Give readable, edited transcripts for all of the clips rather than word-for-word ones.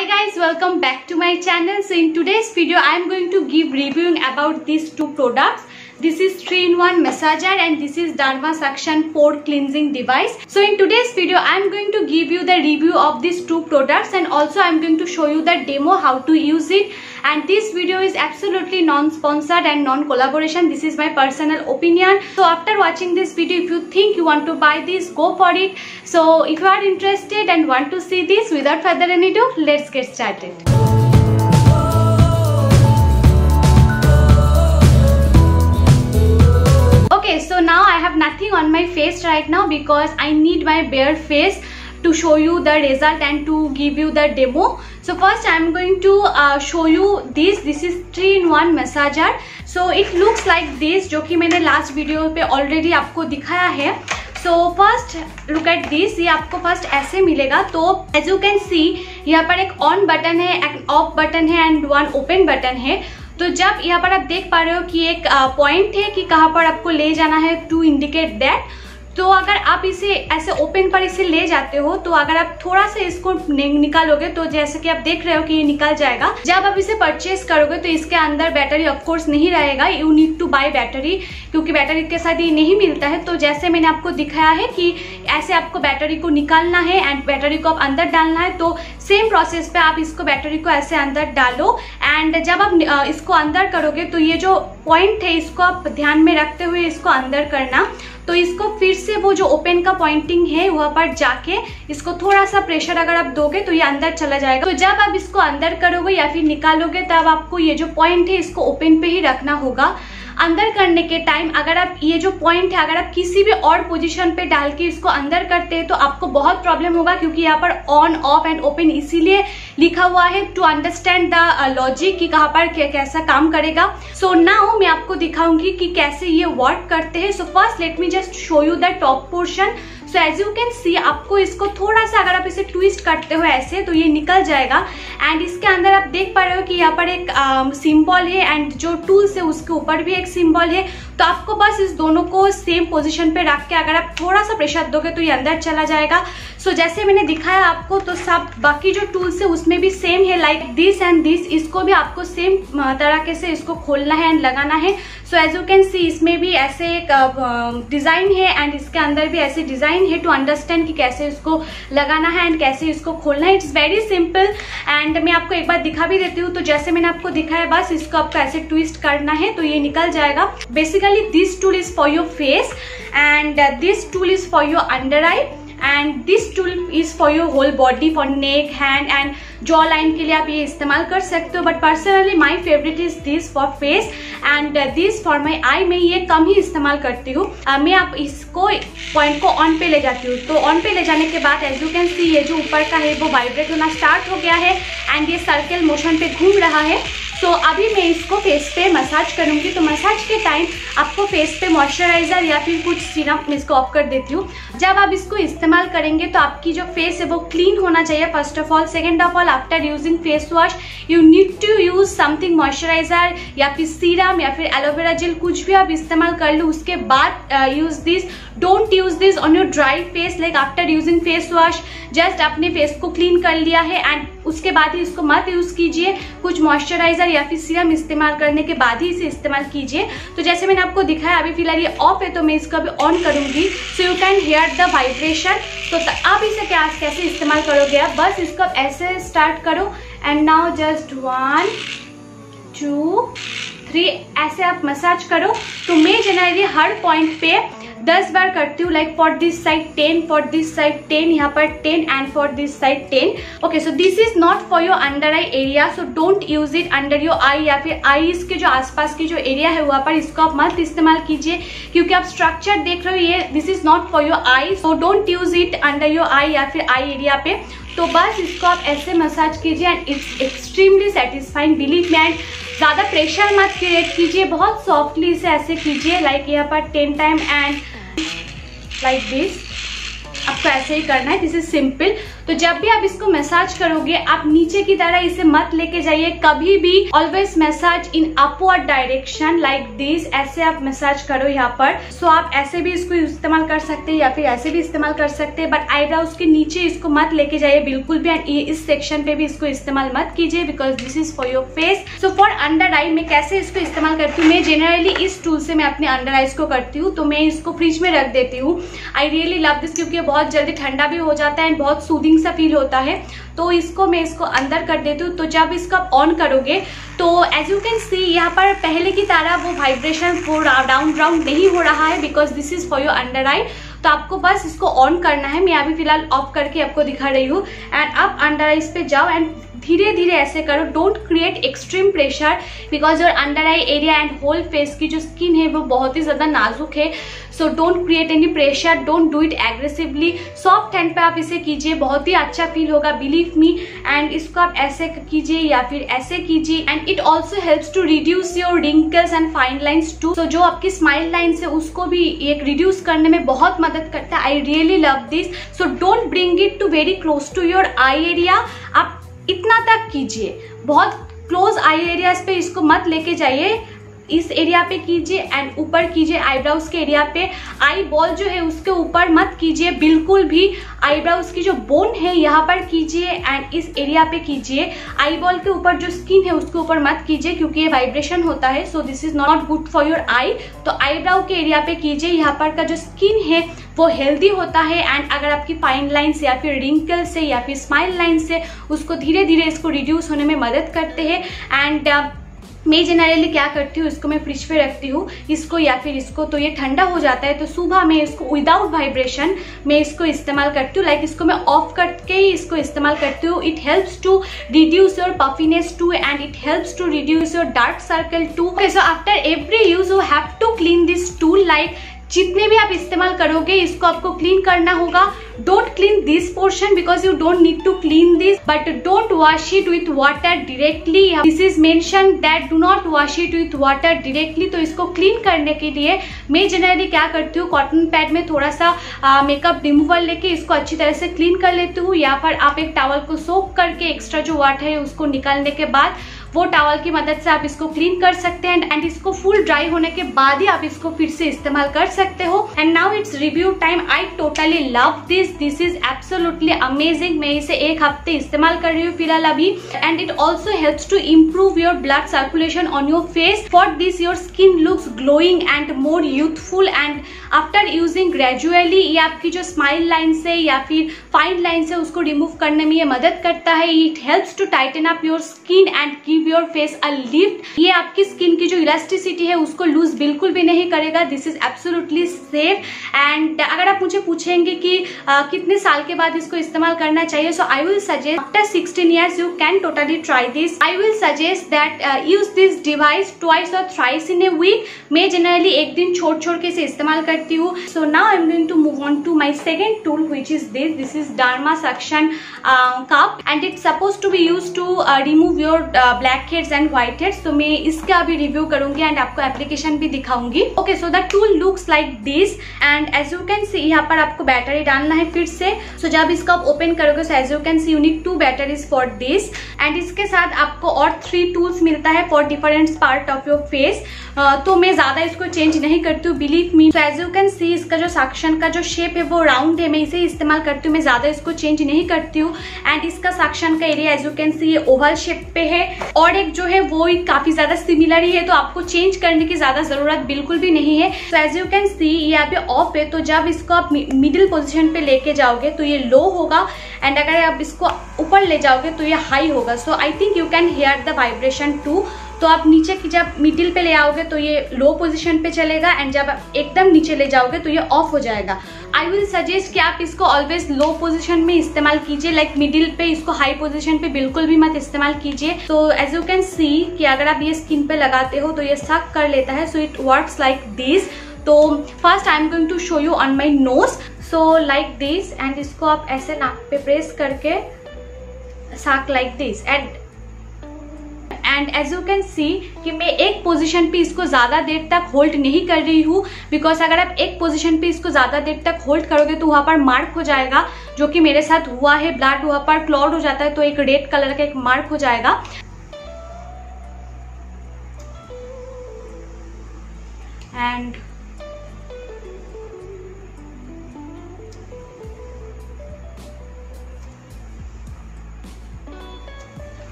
Hi guys, welcome back to my channel. So in today's video I am going to give reviewing about these two products. This is 3-in-1 massager and this is Derma Suction pore cleansing device. So in today's video I am going to give you the review of these two products and also I am going to show you the demo how to use it. And this video is absolutely non-sponsored and non-collaboration. This is my personal opinion. So after watching this video, if you think you want to buy this, go for it. So if you are interested and want to see this, without further ado, let's get started. Okay, so now I have nothing on my face right now because I need my bare face to show you the result and to give you the demo. So first I am going to show you this. This is 3-in-1 massager. So it looks like this, जो कि मैंने last video पे already आपको दिखाया है. So first look at this. ये आपको first ऐसे मिलेगा. तो as you can see यहाँ पर एक on बटन है, एक off बटन है and one open बटन है. तो जब यहाँ पर आप देख पा रहे हो कि एक पॉइंट है कि कहाँ पर आपको ले जाना है टू इंडिकेट दैट. तो अगर आप इसे ऐसे ओपन पर इसे ले जाते हो तो अगर आप थोड़ा सा इसको निकालोगे तो जैसे कि आप देख रहे हो कि ये निकल जाएगा. जब आप इसे परचेज करोगे तो इसके अंदर बैटरी ऑफ कोर्स नहीं रहेगा. You need to buy battery क्योंकि बैटरी के साथ ये नहीं मिलता है. तो जैसे मैंने आपको दिखाया है कि ऐसे आपको बैटरी को निकालना है एंड बैटरी को आप अंदर डालना है. तो सेम प्रोसेस पे आप इसको बैटरी को ऐसे अंदर डालो एंड जब आप इसको अंदर करोगे तो ये जो पॉइंट है इसको आप ध्यान में रखते हुए इसको अंदर करना. तो इसको फिर से वो जो ओपन का पॉइंटिंग है वहां पर जाके इसको थोड़ा सा प्रेशर अगर आप दोगे तो ये अंदर चला जाएगा. तो जब आप इसको अंदर करोगे या फिर निकालोगे तब आपको ये जो पॉइंट है इसको ओपन पे ही रखना होगा. अंदर करने के टाइम अगर आप ये जो पॉइंट है अगर आप किसी भी और पोजीशन पे डाल के इसको अंदर करते हैं तो आपको बहुत प्रॉब्लम होगा क्योंकि यहाँ पर ऑन ऑफ एंड ओपन इसीलिए लिखा हुआ है टू अंडरस्टैंड द लॉजिक कि कहाँ पर कैसा काम करेगा. सो नाउ मैं आपको दिखाऊंगी कि कैसे ये वर्क करते हैं. So first let me just show you the top portion. So as you can see आपको इसको थोड़ा सा अगर आप इसे ट्विस्ट करते हो ऐसे तो ये निकल जाएगा. एंड इसके अंदर आप देख पा रहे हो कि यहाँ पर एक सिंबल है एंड जो टूल्स है उसके ऊपर भी एक सिंबल है. तो आपको बस इस दोनों को सेम पोजीशन पे रख के अगर आप थोड़ा सा प्रेशर दोगे तो ये अंदर चला जाएगा. सो जैसे मैंने दिखाया आपको तो सब बाकी जो टूल्स है उसमें भी सेम है लाइक दिस एंड दिस. इसको भी आपको सेम तरीके से इसको खोलना है एंड लगाना है. So as you can see इसमें भी ऐसे एक डिजाइन है एंड इसके अंदर भी ऐसे डिजाइन है टू अंडरस्टैंड कि कैसे इसको लगाना है एंड कैसे इसको खोलना है. इट्स वेरी सिंपल एंड मैं आपको एक बार दिखा भी देती हूँ. तो जैसे मैंने आपको दिखाया बस इसको आपको ऐसे ट्विस्ट करना है तो ये निकल जाएगा. Basically this tool is for your face and this tool is for your under eye and this tool is for your whole body for neck hand and jawline के लिए आप ये इस्तेमाल कर सकते हो. But personally my favourite is this for face and this for my eye. मैं ये कम ही इस्तेमाल करती हूँ. मैं आप इसको पॉइंट को ऑन पे ले जाती हूँ. तो ऑन पे ले जाने के बाद एज यू कैन सी ये जो ऊपर का है वो वाइब्रेट होना स्टार्ट हो गया है एंड ये सर्कल मोशन पे घूम रहा है. तो अभी मैं इसको फेस पे मसाज करूंगी. तो मसाज के टाइम आपको फेस पे मॉइस्चराइजर या फिर कुछ सीरम मैं इसको ऑफ कर देती हूँ. जब आप इसको इस्तेमाल करेंगे तो आपकी जो फेस है वो क्लीन होना चाहिए first of all. Second of all after using face wash you need to use something moisturiser या फिर सीरम या फिर एलोवेरा जेल कुछ भी आप इस्तेमाल कर लो. उसके बाद use this. Don't use this on your dry face like after using face wash. Just अपने फेस को क्लीन कर लिया है एंड उसके बाद ही इसको मत यूज कीजिए. कुछ मॉइस्चराइजर या फिर सीरम इस्तेमाल करने के बाद ही इसे इस्तेमाल कीजिए. तो जैसे मैंने आपको दिखाया अभी फिलहाल ये ऑफ है तो मैं इसको अभी ऑन करूंगी. सो you can hear the vibration. तो आप इसे कैसे इस्तेमाल करोगे आप बस इसको ऐसे स्टार्ट करो एंड नाउ जस्ट 1 2 3 ऐसे आप मसाज करो. तो मैं जनरली हर पॉइंट पे 10 बार करती हूँ. Like for this side 10, for this side 10, यहाँ पर 10 and for this side 10. Okay so this is not for your under eye area. So don't use it under your eye या फिर आईज के जो आसपास की जो एरिया है वहाँ पर इसको आप मत इस्तेमाल कीजिए क्योंकि आप स्ट्रक्चर देख रहे हो ये this is not for your eye. So don't use it under your eye या फिर आई एरिया पे. तो बस इसको आप ऐसे मसाज कीजिए and it's extremely satisfying believe me. And ज़्यादा प्रेशर मत क्रिएट कीजिए. बहुत सॉफ्टली इसे ऐसे कीजिए लाइक यहाँ पर 10 टाइम एंड लाइक दिस. आपको ऐसे ही करना है. This is simple. तो जब भी आप इसको मसाज करोगे आप नीचे की तरह इसे मत लेके जाइए कभी भी। Always massage in upward direction like this, ऐसे आप मसाज करो यहाँ पर। सो आप ऐसे भी इसको इस्तेमाल कर सकते हैं या फिर ऐसे भी इस्तेमाल कर सकते हैं, बट आईब्रोज के नीचे इसको मत लेके जाइए बिल्कुल भी। एंड इस सेक्शन पे भी इसको इस्तेमाल मत कीजिए because this is for your face. So for under eye मैं कैसे इसको इस्तेमाल करती हूँ, मैं जनरली इस टूल से मैं अपने अंडर आईज को करती हूँ। तो मैं इसको फ्रिज में रख देती हूँ। आई रियली लव दिस क्योंकि बहुत जल्दी ठंडा भी हो जाता है एंड बहुत सूदिंग सा फील होता है। तो इसको मैं इसको अंदर कर देती हूँ। तो जब इसको आप ऑन करोगे तो एज यू कैन सी यहाँ पर पहले की तरह वो वाइब्रेशन डाउन राउंड नहीं हो रहा है because this is for your under eye. तो आपको बस इसको ऑन करना है। मैं अभी फिलहाल ऑफ करके आपको दिखा रही हूँ। एंड आप अंडर आईज पे जाओ एंड धीरे धीरे ऐसे करो। Don't create extreme pressure because your under eye area and whole face की जो स्किन है वो बहुत ही ज्यादा नाजुक है। So don't create any pressure, don't do it aggressively. Soft hand पे आप इसे कीजिए, बहुत ही अच्छा फील होगा, बिलीव मी। एंड इसको आप ऐसे कीजिए या फिर ऐसे कीजिए। And it also helps to reduce your wrinkles and fine lines too. So जो आपकी स्माइल लाइन्स है उसको भी एक रिड्यूस करने में बहुत मदद करता है। I really love this. So don't bring it to very close to your eye area. आप इतना तक कीजिए, बहुत क्लोज आई एरियाज पे इसको मत लेके जाइए। इस एरिया पे कीजिए एंड ऊपर कीजिए आईब्राउज के एरिया पे। आई बॉल जो है उसके ऊपर मत कीजिए बिल्कुल भी। आईब्राउज की जो बोन है यहाँ पर कीजिए एंड इस एरिया पे कीजिए। आई बॉल के ऊपर जो स्किन है उसके ऊपर मत कीजिए क्योंकि ये वाइब्रेशन होता है। So this is not good for your eye. तो आईब्राउ के एरिया पे कीजिए। यहाँ पर का जो स्किन है वो हेल्दी होता है एंड अगर आपकी फाइन लाइन्स या फिर रिंकल्स से या फिर स्माइल लाइन्स से उसको धीरे धीरे इसको रिड्यूस होने में मदद करते हैं। एंड मैं जनरली क्या करती हूँ, इसको मैं फ्रिज पे रखती हूँ इसको या फिर इसको। तो ये ठंडा हो जाता है तो सुबह मैं इसको विदाउट वाइब्रेशन मैं इसको इस्तेमाल करती हूँ। लाइक इसको मैं ऑफ करके ही इसको इस्तेमाल करती हूँ। It helps to reduce your puffiness too and it helps to reduce your dark circle too. So after every use you have to clean this tool. Like जितने भी आप इस्तेमाल करोगे इसको आपको क्लीन करना होगा। Don't clean this portion because you don't need to clean this, but don't wash it with water directly. This is mention that do not wash it with water directly. तो इसको क्लीन करने के लिए मैं generally क्या करती हूँ, cotton pad में थोड़ा सा मेकअप रिमूवर लेके इसको अच्छी तरह से क्लीन कर लेती हूँ। या फिर आप एक टॉवल को सोक करके एक्स्ट्रा जो वाटर है उसको निकालने के बाद वो टॉवल की मदद से आप इसको क्लीन कर सकते हैं। एंड इसको फुल ड्राई होने के बाद ही आप इसको फिर से इस्तेमाल कर सकते हो। And now it's review time. I totally love this. This is absolutely amazing. मैं इसे एक हफ्ते इस्तेमाल कर रही हूँ फिलहाल अभी। And it also helps to improve your blood circulation on your face. For this your skin looks glowing and more youthful. And after using gradually ये आपकी जो स्माइल लाइन से या फिर फाइन लाइन से उसको रिमूव करने में ये मदद करता है। It helps to tighten up your skin and give your face a lift. ये आपकी स्किन की जो इलास्टिसिटी है उसको लूज बिल्कुल भी नहीं करेगा। This is absolutely safe. And अगर आप मुझे पूछेंगे कि कितने साल के बाद इसको इस्तेमाल करना चाहिए, so I will suggest after 16 years you can totally try this. I will suggest that use this device twice और थ्राइस इन ए वीक। मैं जनरली एक दिन छोड़ छोड़ के इसे इस्तेमाल करती हूँ। So now I am going to move on to my second tool which is this. This is derma suction cup and it's suppose to be use to remove your black heads and white heads. तो मैं इसका अभी review करूंगी and आपको application भी दिखाऊंगी। Okay, so the tool looks like this and as you can see यहाँ पर आपको बैटरी डालना है फिर से। सो जब इसको आप ओपन करोगे so as you can see you need 2 batteries for this. And इसके साथ आपको और 3 टूल्स मिलता है for different part of your face. तो मैं ज्यादा इसको चेंज नहीं करती हूँ, believe me. So as you can see इसका जो सक्शन का जो शेप है वो राउंड है, मैं इसे इस्तेमाल करती हूँ, मैं ज्यादा इसको चेंज नहीं करती हूँ। एंड इसका सक्शन का area as you can see ये ओवल शेप पे है और एक जो है वो काफी ज्यादा सिमिलर ही है, तो आपको चेंज करने की ज्यादा जरूरत बिल्कुल भी नहीं है। So as you can see ये अभी ऑफ है, तो जब इसको आप मिडिल पोजीशन पे लेके जाओगे तो ये लो होगा एंड अगर आप इसको ऊपर ले जाओगे तो ये हाई होगा। So I think you can hear the vibration too. तो आप नीचे की जब मिडिल पे ले आओगे तो ये लो पोजीशन पे चलेगा एंड जब आप एकदम नीचे ले जाओगे तो ये ऑफ हो जाएगा। आई विल सजेस्ट कि आप इसको ऑलवेज लो पोजीशन में इस्तेमाल कीजिए, लाइक मिडिल पे, इसको हाई पोजीशन पे बिल्कुल भी मत इस्तेमाल कीजिए। तो एज यू कैन सी कि अगर आप ये स्किन पे लगाते हो तो ये सक कर लेता है। So it works like this. तो first I am going to show you on my nose. So like this and इसको आप ऐसे नाक पे प्रेस करके suck like this and as you can see कि मैं एक पोजीशन पे इसको ज्यादा देर तक होल्ड नहीं कर रही हूँ, बिकॉज अगर आप एक पोजीशन पे इसको ज्यादा देर तक होल्ड करोगे तो वहां पर मार्क हो जाएगा। जो कि मेरे साथ हुआ है। ब्लड वहाँ पर क्लॉट हो जाता है तो एक रेड कलर का एक मार्क हो जाएगा। And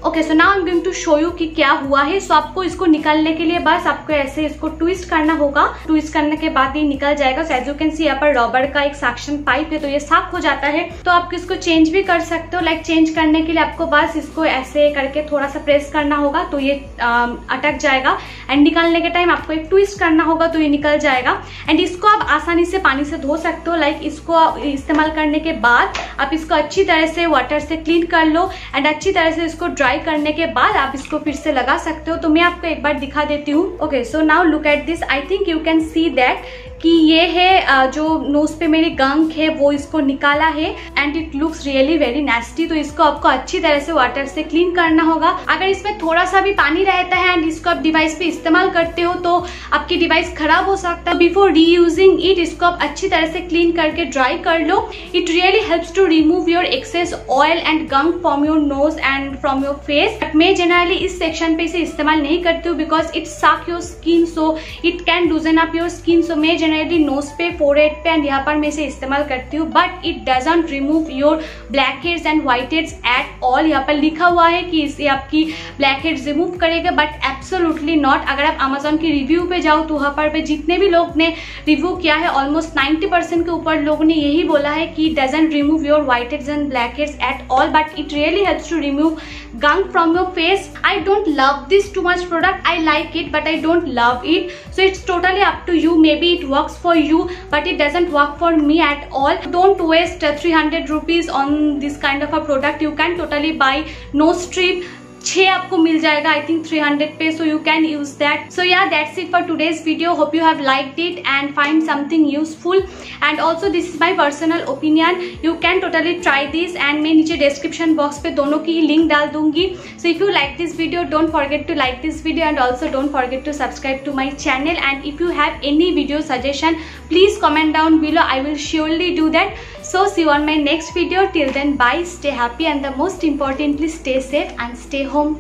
okay, so now I am going to show you कि क्या हुआ है। सो आपको इसको निकालने के लिए बस आपको ऐसे इसको ट्विस्ट करना होगा। ट्विस्ट करने के बाद ये निकल जाएगा। So as you can see यहाँ पर रबर का एक सक्शन पाइप है, तो ये साफ हो जाता है। तो आप इसको चेंज भी कर सकते हो। लाइक चेंज करने के लिए आपको बस इसको ऐसे करके थोड़ा सा प्रेस करना होगा तो ये अटक जाएगा। एंड निकालने के टाइम आपको एक ट्विस्ट करना होगा तो ये निकल जाएगा। एंड इसको आप आसानी से पानी से धो सकते हो। लाइक इसको इस्तेमाल करने के बाद आप इसको अच्छी तरह से वाटर से क्लीन कर लो। एंड अच्छी तरह से इसको ड्राई करने के बाद आप इसको फिर से लगा सकते हो। तो मैं आपको एक बार दिखा देती हूँ। Okay, so now look at this. I think you can see that कि ये है जो नोज पे मेरी गंक है वो इसको निकाला है। And it looks really very nasty. तो इसको आपको अच्छी तरह से वाटर से क्लीन करना होगा। अगर इसमें थोड़ा सा भी पानी रहता है एंड इसको आप डिवाइस पे इस्तेमाल करते हो तो आपकी डिवाइस खराब हो सकता है। बिफोर रीयूजिंग इट इसको आप अच्छी तरह से क्लीन करके ड्राई कर लो। It really helps to remove your excess oil and gunk from your nose and from your face. But मैं जनरली इस सेक्शन पे इसे इस्तेमाल नहीं करती हूँ because it suck your skin, so it can loosen up your skin. So मैं nose पे, फोरहेड पे एंड यहाँ पर मैं इसे इस्तेमाल करती हूँ। But it doesn't remove your black heads and white heads at all. यहाँ पर लिखा हुआ है कि इसे आपकी ब्लैक हेड्स रिमूव करेगा, बट एब्सोल्युटली नॉट। अगर आप अमेजोन की रिव्यू पे जाओ तो वहाँ पर जितने भी लोग ने रिव्यू किया है ऑलमोस्ट 90% के ऊपर लोगों ने यही बोला है कि doesn't remove your whiteheads and blackheads at all, but it really helps to remove gunk from your face. I don't love this too much product. I like it but I don't love it. So it's totally up to you. Maybe it works for you but it doesn't work for me at all. Don't waste 300 rupees on this kind of a product. You can totally buy nose strip 6 आपको मिल जाएगा आई think 300 पे, so you can use that. So yeah that's it for today's video. Hope you have liked it and find something useful. And also this is my personal opinion. You can totally try this and मैं नीचे description box पे दोनों की link डाल दूंगी। So if you like this video don't forget to like this video and also don't forget to subscribe to my channel. And if you have any video suggestion please comment down below. I will surely do that. So see you on my next video. Till then, bye, stay happy and the most importantly stay safe and stay home.